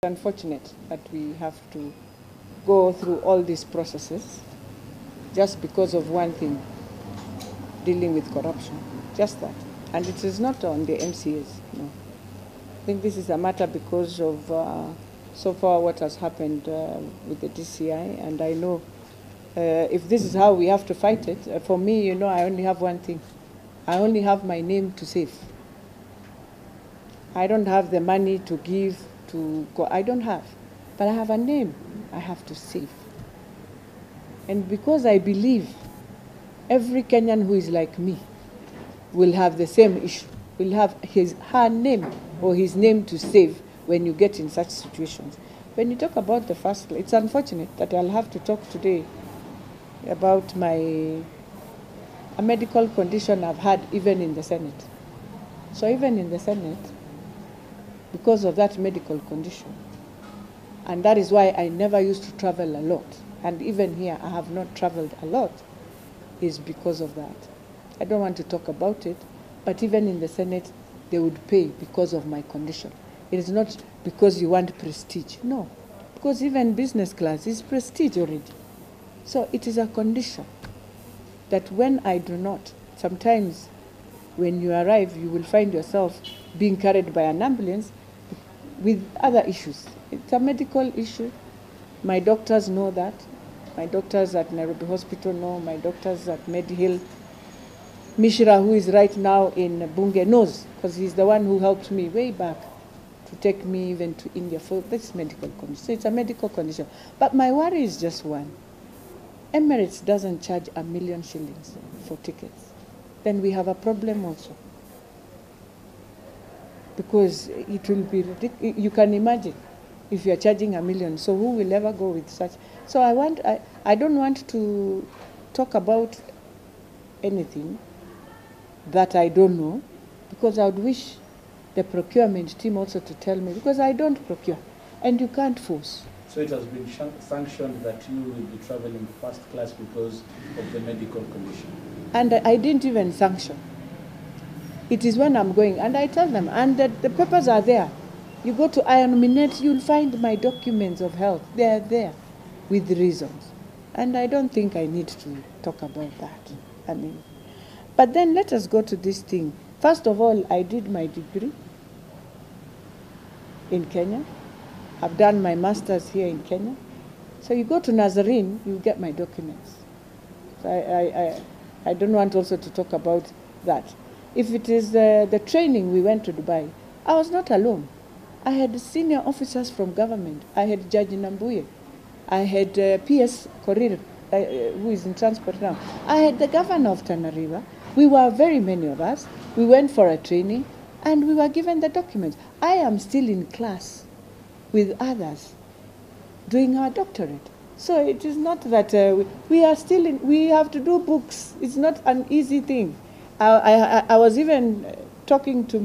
Unfortunate that we have to go through all these processes just because of one thing, dealing with corruption, just that. And it is not on the MCAs, no. I think this is a matter because of so far what has happened with the DCI, and I know if this is how we have to fight it, for me, you know, I only have one thing. I only have my name to save. I don't have the money to give to go. I don't have, but I have a name I have to save. And because I believe every Kenyan who is like me will have the same issue, will have her name or his name to save when you get in such situations. When you talk about the first, it's unfortunate that I'll have to talk today about a medical condition I've had even in the Senate. So even in the Senate, because of that medical condition, and that is why I never used to travel a lot, and even here I have not traveled a lot, is because of that. I don't want to talk about it, but even in the Senate, they would pay because of my condition. It is not because you want prestige, no, because even business class is prestige already. So it is a condition that when I do not, sometimes when you arrive, you will find yourself being carried by an ambulance with other issues. It's a medical issue. My doctors know that. My doctors at Nairobi Hospital know. My doctors at Medihill. Mishra, who is right now in Bunge, knows, because he's the one who helped me way back to take me even to India for this medical condition. So it's a medical condition. But my worry is just one. Emirates doesn't charge $1 million shillings for tickets. Then we have a problem also. Because it will be ridiculous. You can imagine if you are charging $1 million. So who will ever go with such? So I don't want to talk about anything that I don't know, because I would wish the procurement team also to tell me, because I don't procure, and you can't force. So it has been sanctioned that you will be traveling first class because of the medical condition? And I didn't even sanction. It is when I'm going, and I tell them, and the papers are there. You go to IONMINET, you'll find my documents of health. They are there with reasons. And I don't think I need to talk about that. I mean, but then let us go to this thing. First of all, I did my degree in Kenya. I've done my master's here in Kenya. So you go to Nazarene, you get my documents. So I don't want also to talk about that. If it is the training, we went to Dubai. I was not alone. I had senior officers from government. I had Judge Nambuye. I had PS Korir, who is in transport now. I had the governor of Tana River. We were very many of us. We went for a training, and we were given the documents. I am still in class with others doing our doctorate. So it is not that we are still in, we have to do books. It's not an easy thing. I was even talking to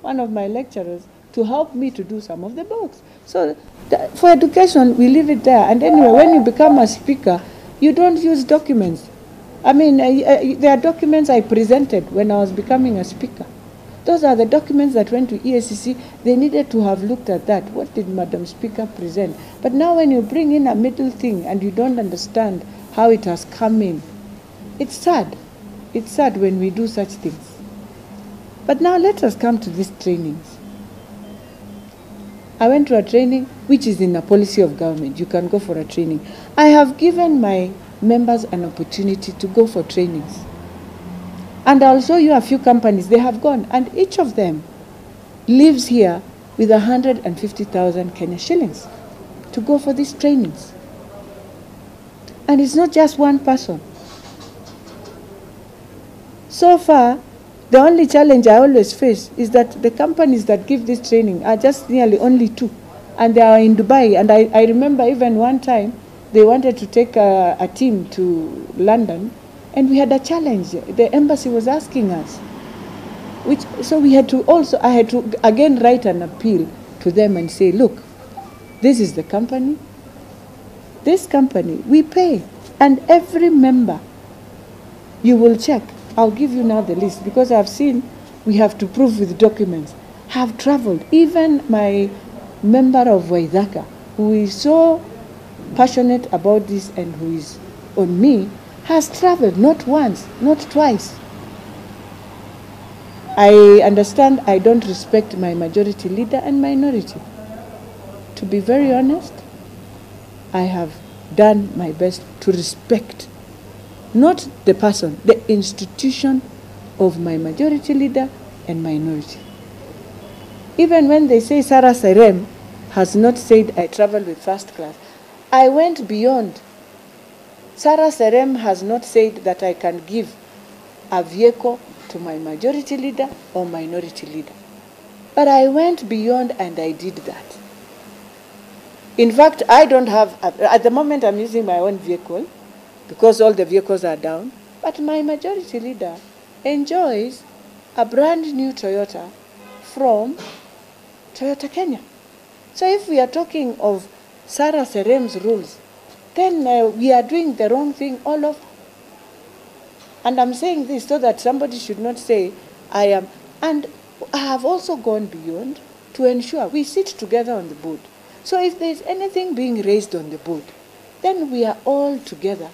one of my lecturers to help me to do some of the books. So for education, we leave it there. And anyway, when you become a speaker, you don't use documents. I mean, there are documents I presented when I was becoming a speaker. Those are the documents that went to EACC. They needed to have looked at that. What did Madam Speaker present? But now when you bring in a middle thing and you don't understand how it has come in, it's sad. It's sad when we do such things. But now let us come to these trainings. I went to a training which is in a policy of government. You can go for a training. I have given my members an opportunity to go for trainings. And I'll show you a few companies, they have gone, and each of them lives here with 150,000 Kenya shillings to go for these trainings. And it's not just one person. So far, the only challenge I always face is that the companies that give this training are just nearly only 2. And they are in Dubai. And I remember even one time, they wanted to take a team to London, and we had a challenge. The embassy was asking us. So we had to also, I had to again write an appeal to them and say, look, this is the company. This company, we pay. And every member You will check. I'll give you now the list because I've seen we have to prove with documents. Have traveled. Even my member of Waithaka, who is so passionate about this and who is on me, has traveled not once, not twice. I understand I don't respect my majority leader and minority. To be very honest, I have done my best to respect not the person, the institution of my majority leader and minority. Even when they say Sarah Serem has not said I travel with first class, I went beyond. Sarah Serem has not said that I can give a vehicle to my majority leader or minority leader. But I went beyond and I did that. In fact, I don't have, at the moment I'm using my own vehicle because all the vehicles are down, but my majority leader enjoys a brand new Toyota from Toyota Kenya. So if we are talking of Sarah Serem's rules, then we are doing the wrong thing all over. And I'm saying this so that somebody should not say I am. And I have also gone beyond to ensure we sit together on the board. So if there's anything being raised on the board, then we are all together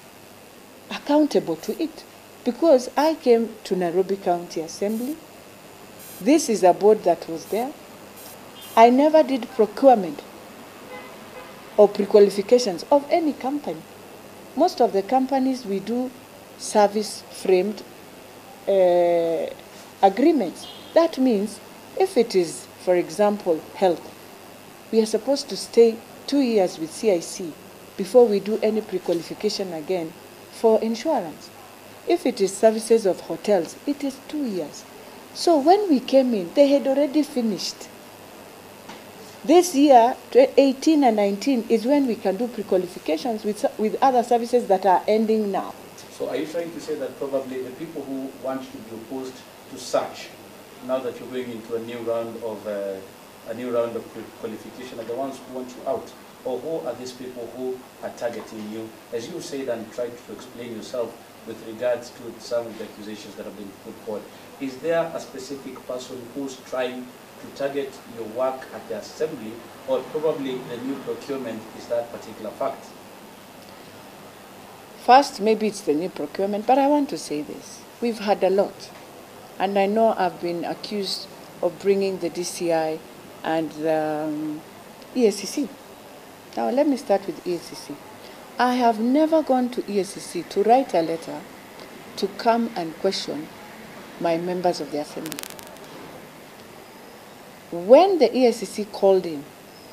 accountable to it. Because I came to Nairobi County Assembly. This is a board that was there. I never did procurement or pre-qualifications of any company. Most of the companies we do service-framed agreements. That means if it is, for example, health, we are supposed to stay 2 years with CIC before we do any pre-qualification again for insurance. If it is services of hotels, it is 2 years. So when we came in, they had already finished. This year, 18 and 19, is when we can do pre-qualifications with other services that are ending now. So are you trying to say that probably the people who want to be opposed to such, now that you're going into a new round of qualification, are the ones who want you out? Or who are these people who are targeting you? As you said and tried to explain yourself with regards to some of the accusations that have been put forward, is there a specific person who's trying to target your work at the assembly, or probably the new procurement is that particular fact? First, maybe it's the new procurement, but I want to say this. We've had a lot. And I know I've been accused of bringing the DCI and the EACC. Now, let me start with EACC. I have never gone to EACC to write a letter to come and question my members of the assembly. When the EACC called in,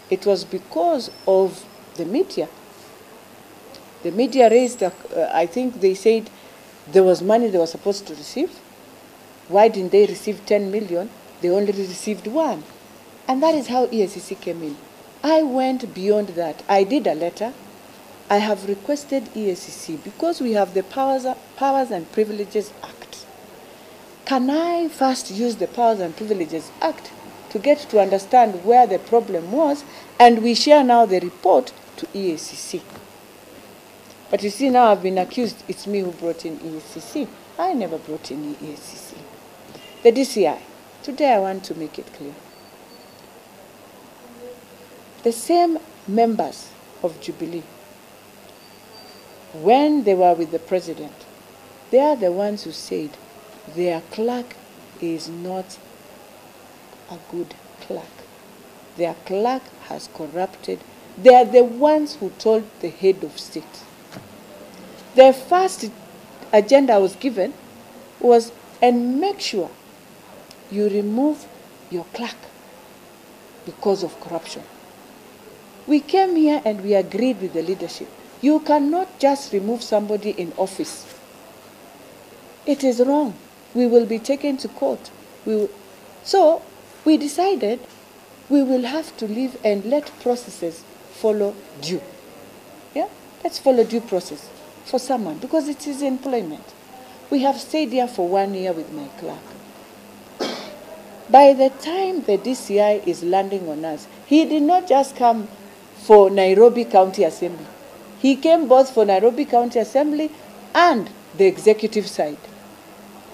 it was because of the media. The media raised, I think they said there was money they were supposed to receive. Why didn't they receive 10 million? They only received 1. And that is how EACC came in. I went beyond that. I did a letter. I have requested EACC, because we have the Powers and Privileges Act. Can I first use the Powers and Privileges Act to get to understand where the problem was, and we share now the report to EACC? But you see, now I've been accused it's me who brought in EACC. I never brought in EACC. The DCI. Today I want to make it clear. The same members of Jubilee, when they were with the president, they are the ones who said their clerk is not a good clerk. Their clerk has corrupted. They are the ones who told the head of state. The first agenda I was given was, and make sure you remove your clerk because of corruption. We came here and we agreed with the leadership. You cannot just remove somebody in office. It is wrong. We will be taken to court. So we decided we will have to leave and let processes follow due. Yeah? Let's follow due process for someone, because it is employment. We have stayed here for 1 year with my clerk. By the time the DCI is landing on us, he did not just come for Nairobi County Assembly. He came both for Nairobi County Assembly and the executive side.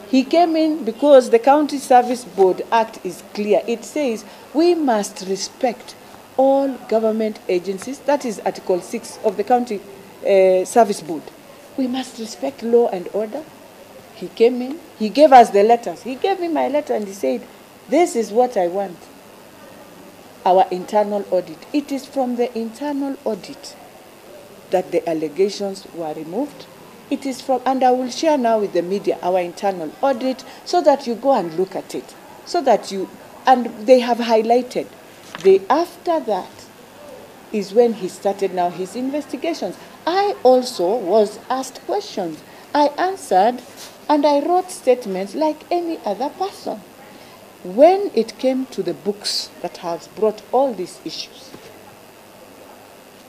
He came in because the County Service Board Act is clear. It says we must respect all government agencies. That is Article 6 of the County Service Board. We must respect law and order. He came in, he gave us the letters. He gave me my letter and he said, this is what I want, our internal audit. It is from the internal audit that the allegations were removed. It is from, and I will share now with the media our internal audit so that you go and look at it. So that you, and they have highlighted. After that is when he started now his investigations. I also was asked questions. I answered and I wrote statements like any other person. When it came to the books that has brought all these issues,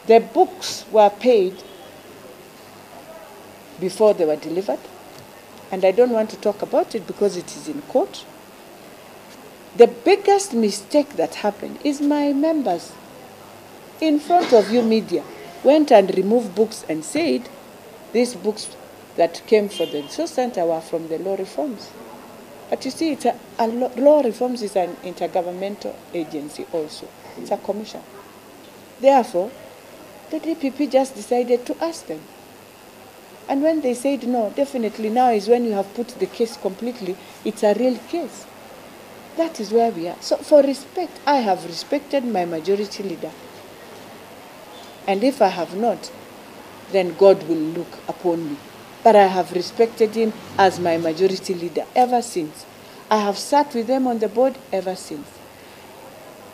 the books were paid before they were delivered, and I don't want to talk about it because it is in court. The biggest mistake that happened is my members, in front of you media, went and removed books and said these books that came for the resource center were from the law reforms. But you see, law reforms is an intergovernmental agency also. It's a commission. Therefore, the DPP just decided to ask them. And when they said no, definitely now is when you have put the case completely, it's a real case. That is where we are. So for respect, I have respected my majority leader. And if I have not, then God will look upon me. But I have respected him as my majority leader ever since. I have sat with them on the board ever since.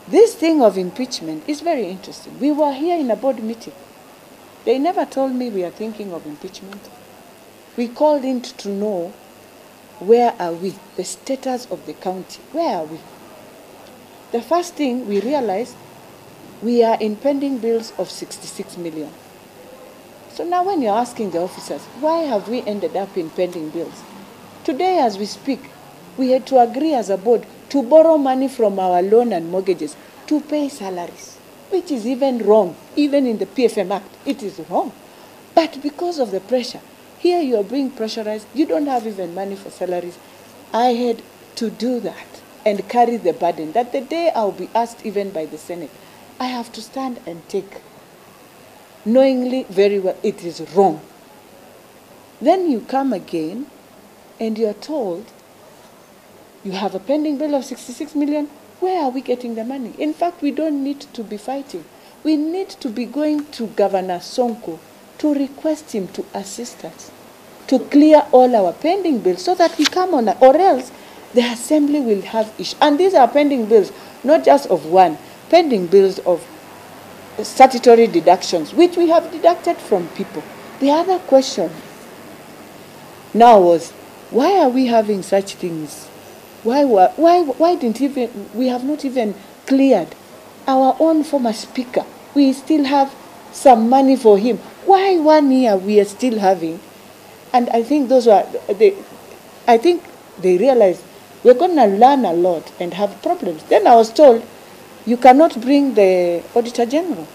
This thing of impeachment is very interesting. We were here in a board meeting. They never told me we are thinking of impeachment. We called in to know where are we, the status of the county. Where are we? The first thing we realized, we are in pending bills of 66 million. So now when you're asking the officers, why have we ended up in pending bills? Today as we speak, we had to agree as a board to borrow money from our loan and mortgages to pay salaries, which is even wrong. Even in the PFM Act, it is wrong. But because of the pressure, here you are being pressurized, you don't have even money for salaries. I had to do that and carry the burden that the day I'll be asked even by the Senate, I have to stand and take, knowingly very well it is wrong. Then you come again and you're told you have a pending bill of 66 million. Where are we getting the money? In fact, we don't need to be fighting. We need to be going to Governor Sonko to request him to assist us, to clear all our pending bills so that we come on, or else the assembly will have issues. And these are pending bills, not just of one, pending bills of statutory deductions, which we have deducted from people. The other question now was, why are we having such things? Why didn't even, we have not even cleared our own former speaker. We still have some money for him. Why 1 year we are still having? And I think those were, I think they realized we're going to learn a lot and have problems. Then I was told, you cannot bring the Auditor General.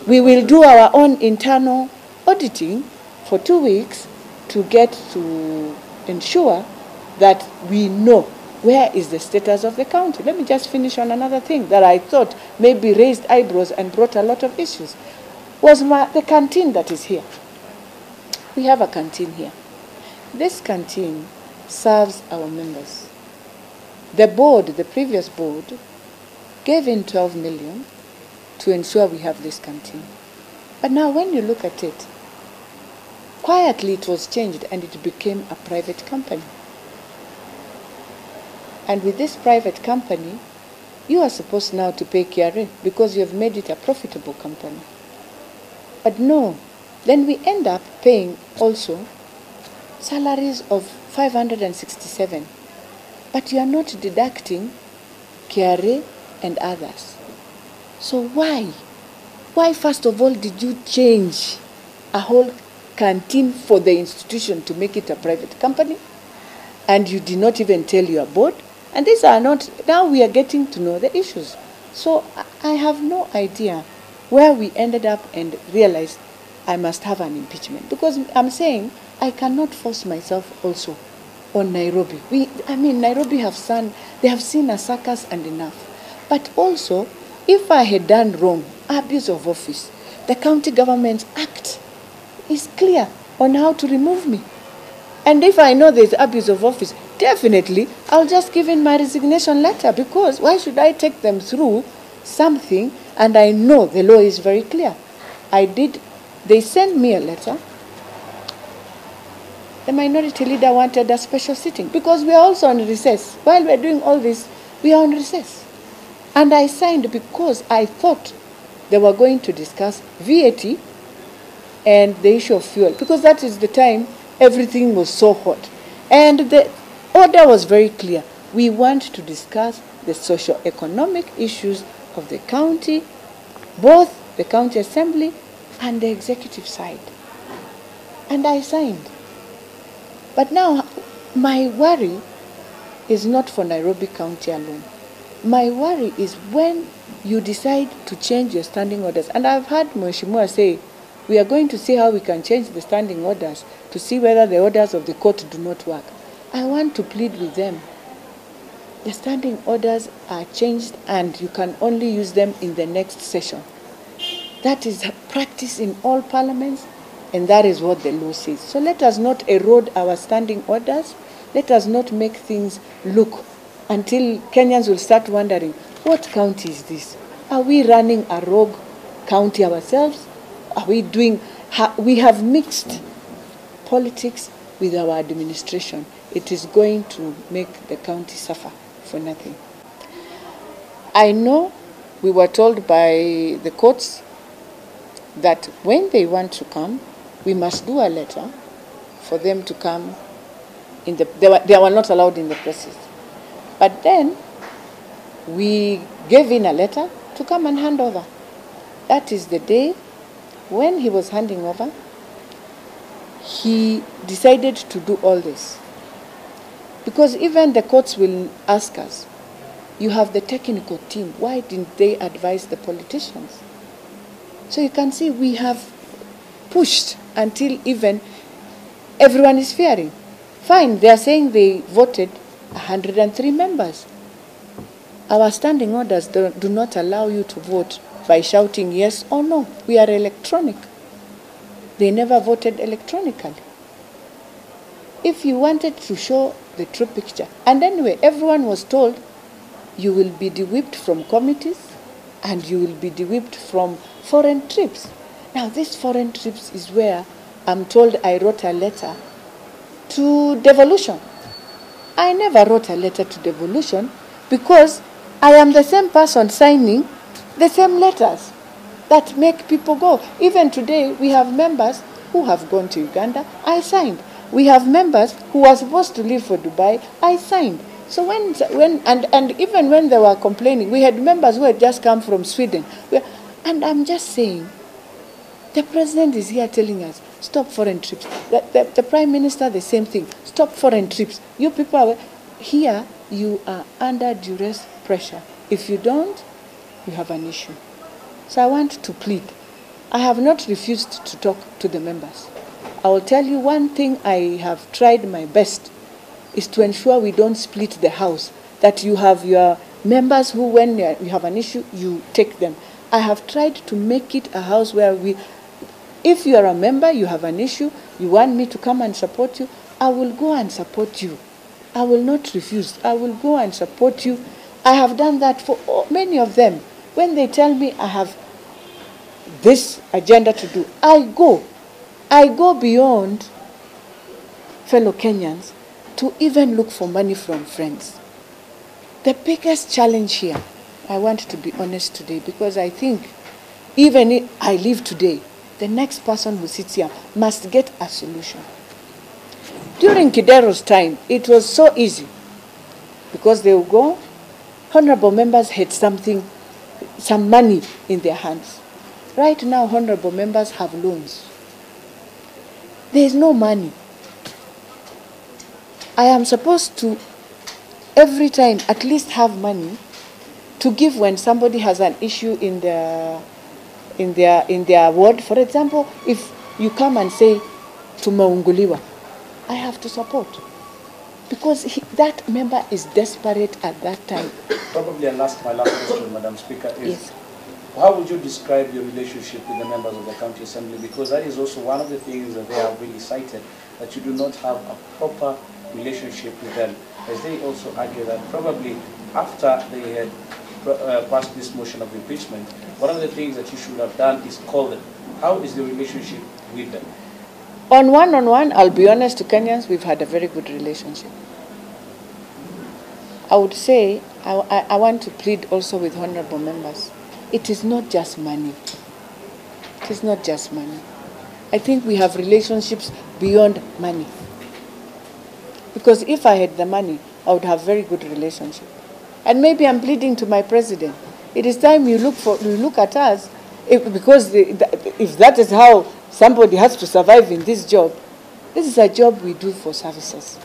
We will do our own internal auditing for 2 weeks to get to ensure that we know where is the status of the county. Let me just finish on another thing that I thought maybe raised eyebrows and brought a lot of issues. Was the canteen that is here. We have a canteen here. This canteen serves our members. The board, the previous board, gave in 12 million to ensure we have this canteen. But now when you look at it, quietly it was changed and it became a private company. And with this private company, you are supposed now to pay KRA because you have made it a profitable company. But no, then we end up paying also salaries of 567. But you are not deducting KRA and others. So why? Why first of all did you change a whole canteen for the institution to make it a private company? And you did not even tell your board? And these are not, now we are getting to know the issues. So I have no idea where we ended up and realized I must have an impeachment. Because I'm saying I cannot force myself also on Nairobi. Nairobi they have seen a circus and enough. But also, if I had done wrong, abuse of office, the County Government Act is clear on how to remove me. And if I know there's abuse of office, definitely I'll just give in my resignation letter, because why should I take them through something and I know the law is very clear? They sent me a letter. The minority leader wanted a special sitting because we are also on recess. While we're doing all this, we are on recess. And I signed because I thought they were going to discuss VAT and the issue of fuel, because that is the time everything was so hot. And the order was very clear. We want to discuss the socio-economic issues of the county, both the county assembly and the executive side. And I signed. But now, my worry is not for Nairobi County alone. My worry is when you decide to change your standing orders. And I've heard Mheshimiwa say, we are going to see how we can change the standing orders to see whether the orders of the court do not work. I want to plead with them. The standing orders are changed and you can only use them in the next session. That is practice in all parliaments, and that is what the law says. So let us not erode our standing orders. Let us not make things look until Kenyans will start wondering, what county is this? Are we running a rogue county ourselves? We have mixed politics with our administration. It is going to make the county suffer for nothing. I know we were told by the courts that when they want to come, we must do a letter for them to come. They were not allowed in the process. But then we gave in a letter to come and hand over. That is the day when he was handing over, he decided to do all this. Because even the courts will ask us, you have the technical team, why didn't they advise the politicians? So you can see we have pushed until even everyone is fearing. Fine, they are saying they voted 103 members. Our standing orders do not allow you to vote by shouting yes or no. We are electronic. They never voted electronically. If you wanted to show the true picture, and anyway, everyone was told you will be de-whipped from committees and you will be de-whipped from foreign trips. Now, these foreign trips is where I'm told I wrote a letter to devolution. I never wrote a letter to devolution because I am the same person signing the same letters that make people go. Even today, we have members who have gone to Uganda. I signed. We have members who were supposed to leave for Dubai. I signed. So even when they were complaining, we had members who had just come from Sweden. And I'm just saying, the president is here telling us, stop foreign trips. The prime minister, the same thing. Stop foreign trips. You people are here, you are under duress pressure. If you don't, you have an issue. So I want to plead. I have not refused to talk to the members. I will tell you one thing I have tried my best is to ensure we don't split the house, that you have your members who, when you have an issue, you take them. I have tried to make it a house where if you are a member, you have an issue, you want me to come and support you, I will go and support you. I will not refuse. I will go and support you. I have done that for many of them. When they tell me I have this agenda to do, I go. I go beyond fellow Kenyans to even look for money from friends. The biggest challenge here, I want to be honest today, because I think even if I leave today, the next person who sits here must get a solution. During Kidero's time, it was so easy because they would go, honorable members had some money in their hands. Right now, honorable members have loans. There is no money. I am supposed to, every time, at least have money to give when somebody has an issue in their ward. For example, if you come and say, tumeunguliwa, I have to support. Because that member is desperate at that time. Probably my last question, Madam Speaker, is yes. How would you describe your relationship with the members of the County Assembly? Because that is also one of the things that they have really cited, that you do not have a proper relationship with them, as they also argue that probably after they had passed this motion of impeachment, one of the things that you should have done is call them. How is the relationship with them? On one-on-one, I'll be honest to Kenyans, we've had a very good relationship. I would say, I want to plead also with honorable members. It is not just money. It is not just money. I think we have relationships beyond money. Because if I had the money, I would have very good relationship. And maybe I'm pleading to my president. It is time you look at us, because if that is how somebody has to survive in this job, this is a job we do for services.